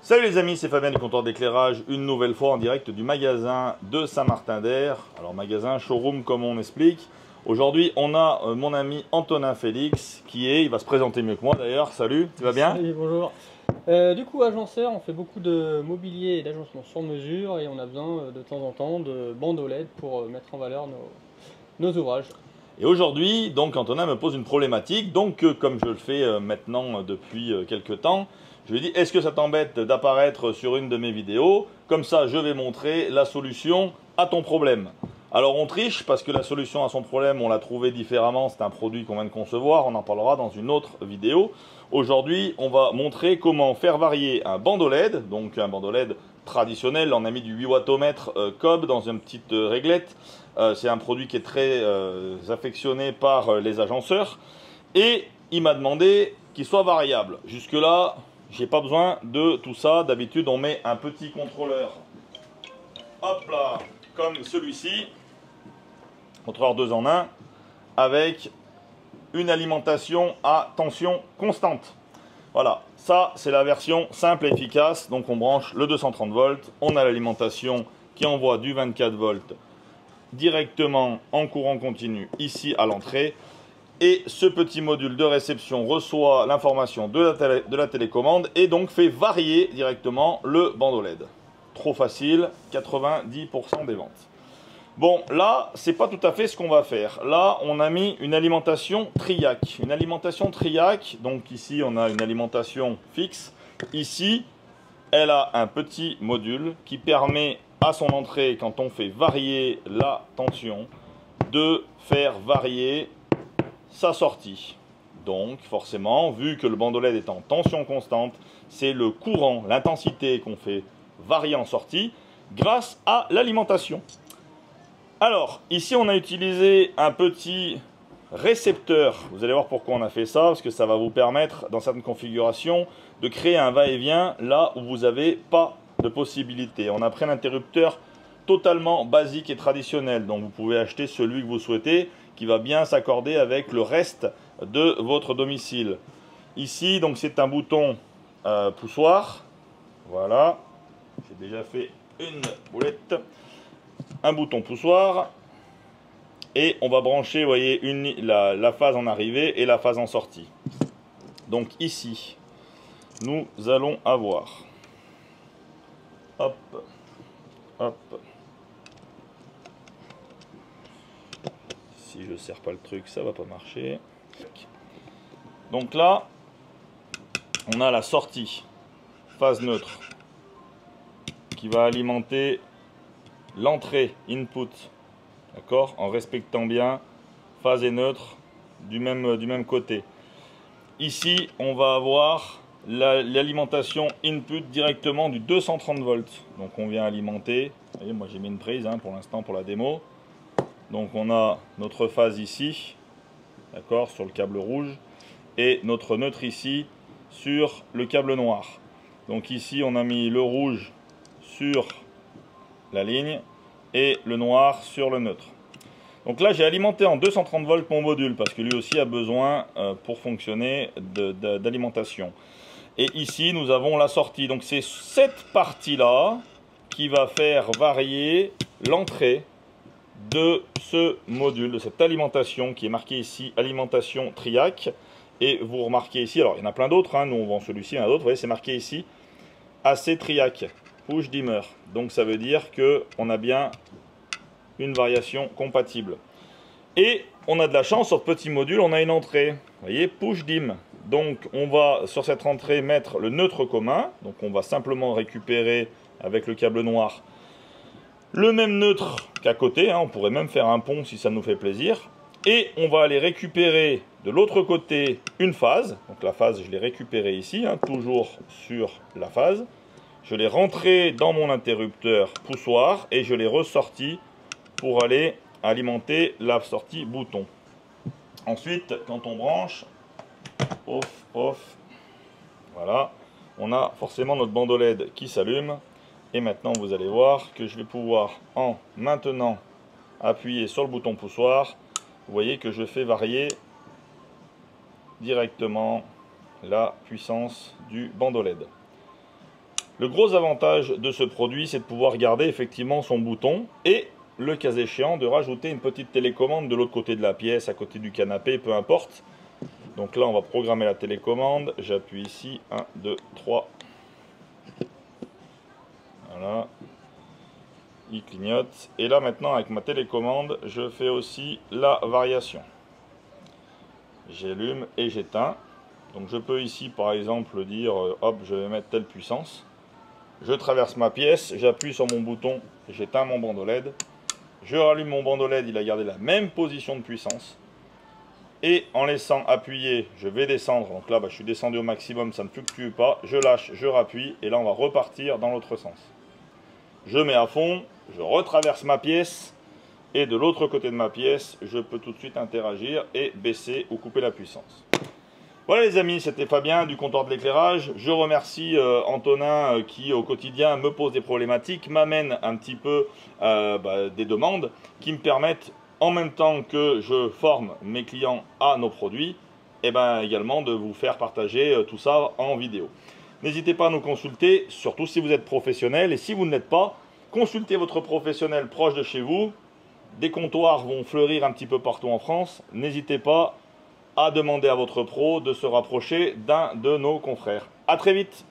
Salut les amis, c'est Fabien du comptoir d'éclairage, une nouvelle fois en direct du magasin de Saint-Martin-d'Air. Alors magasin, showroom comme on explique. Aujourd'hui on a mon ami Antonin Félix il va se présenter mieux que moi d'ailleurs. Salut, tu vas bien? Salut, bonjour. Du coup, agenceur, on fait beaucoup de mobilier et d'agencement sur mesure et on a besoin de temps en temps de bandes OLED pour mettre en valeur nos ouvrages. Et aujourd'hui, donc Antonin me pose une problématique, donc comme je le fais maintenant depuis quelques temps, je lui dis est-ce que ça t'embête d'apparaître sur une de mes vidéos? Comme ça, je vais montrer la solution à ton problème. Alors on triche parce que la solution à son problème, on l'a trouvé différemment, c'est un produit qu'on vient de concevoir, on en parlera dans une autre vidéo. Aujourd'hui, on va montrer comment faire varier un bandeau LED, donc un bandeau LED traditionnel, on a mis du 8 wattomètre Cobb dans une petite réglette. C'est un produit qui est très affectionné par les agenceurs. Et il m'a demandé qu'il soit variable. Jusque là, j'ai pas besoin de tout ça. D'habitude, on met un petit contrôleur. Hop là, comme celui-ci. Contrôleur 2 en 1. Avec une alimentation à tension constante. Voilà, ça c'est la version simple et efficace. Donc on branche le 230 volts. On a l'alimentation qui envoie du 24 volts directement en courant continu ici à l'entrée. Et ce petit module de réception reçoit l'information de la télécommande et donc fait varier directement le bandeau LED. Trop facile, 90% des ventes. Bon, là, c'est pas tout à fait ce qu'on va faire. Là, on a mis une alimentation triac. Une alimentation triac, donc ici, on a une alimentation fixe. Ici, elle a un petit module qui permet à son entrée, quand on fait varier la tension, de faire varier sa sortie. Donc forcément, vu que le bandeau LED est en tension constante, c'est le courant, l'intensité qu'on fait varier en sortie grâce à l'alimentation. Alors, ici on a utilisé un petit récepteur. Vous allez voir pourquoi on a fait ça, parce que ça va vous permettre, dans certaines configurations, de créer un va-et-vient là où vous n'avez pas de possibilité. On a pris un interrupteur totalement basique et traditionnel, donc vous pouvez acheter celui que vous souhaitez, qui va bien s'accorder avec le reste de votre domicile. Ici, donc c'est un bouton poussoir. Voilà, j'ai déjà fait une boulette. Un bouton poussoir. Et on va brancher, vous voyez, la phase en arrivée et la phase en sortie. Donc ici, nous allons avoir, hop, hop, si je ne serre pas le truc, ça va pas marcher. Donc là, on a la sortie, phase neutre, qui va alimenter l'entrée, input, d'accord, en respectant bien phase et neutre du même côté. Ici, on va avoir l'alimentation input directement du 230 volts. Donc on vient alimenter. Vous voyez, moi j'ai mis une prise pour l'instant pour la démo. Donc on a notre phase ici, d'accord, sur le câble rouge, et notre neutre ici sur le câble noir. Donc ici on a mis le rouge sur la ligne et le noir sur le neutre. Donc là j'ai alimenté en 230 volts mon module parce que lui aussi a besoin pour fonctionner d'alimentation. Et ici nous avons la sortie. Donc c'est cette partie là qui va faire varier l'entrée de ce module, de cette alimentation qui est marquée ici alimentation triac. Et vous remarquez ici, alors il y en a plein d'autres, nous on vend celui-ci, il y en a d'autres, vous voyez c'est marqué ici AC triac, push dimmer. Donc ça veut dire qu'on a bien une variation compatible. Et on a de la chance, sur ce petit module, on a une entrée. Vous voyez, push dim. Donc on va sur cette entrée mettre le neutre commun. Donc on va simplement récupérer avec le câble noir le même neutre qu'à côté. On pourrait même faire un pont si ça nous fait plaisir. Et on va aller récupérer de l'autre côté une phase. Donc la phase, je l'ai récupérée ici, toujours sur la phase. Je l'ai rentré dans mon interrupteur poussoir et je l'ai ressorti pour aller alimenter la sortie bouton. Ensuite, quand on branche, off, off, voilà, on a forcément notre bandeau LED qui s'allume. Et maintenant, vous allez voir que je vais pouvoir, en maintenant appuyer sur le bouton poussoir, vous voyez que je fais varier directement la puissance du bandeau LED. Le gros avantage de ce produit, c'est de pouvoir garder effectivement son bouton et, le cas échéant, de rajouter une petite télécommande de l'autre côté de la pièce, à côté du canapé, peu importe. Donc là, on va programmer la télécommande. J'appuie ici, 1, 2, 3. Voilà. Il clignote. Et là, maintenant, avec ma télécommande, je fais aussi la variation. J'allume et j'éteins. Donc je peux ici, par exemple, dire, hop, je vais mettre telle puissance. Je traverse ma pièce, j'appuie sur mon bouton, j'éteins mon bandeau LED. Je rallume mon bandeau LED, il a gardé la même position de puissance. Et en laissant appuyer, je vais descendre. Donc là, je suis descendu au maximum, ça ne fluctue pas. Je lâche, je rappuie, et là, on va repartir dans l'autre sens. Je mets à fond, je retraverse ma pièce, et de l'autre côté de ma pièce, je peux tout de suite interagir et baisser ou couper la puissance. Voilà les amis, c'était Fabien du comptoir de l'éclairage. Je remercie Antonin qui au quotidien me pose des problématiques, m'amène un petit peu des demandes qui me permettent en même temps que je forme mes clients à nos produits, et également de vous faire partager tout ça en vidéo. N'hésitez pas à nous consulter, surtout si vous êtes professionnel, et si vous ne l'êtes pas, consultez votre professionnel proche de chez vous. Des comptoirs vont fleurir un petit peu partout en France, n'hésitez pas à demander à votre pro de se rapprocher d'un de nos confrères. A très vite!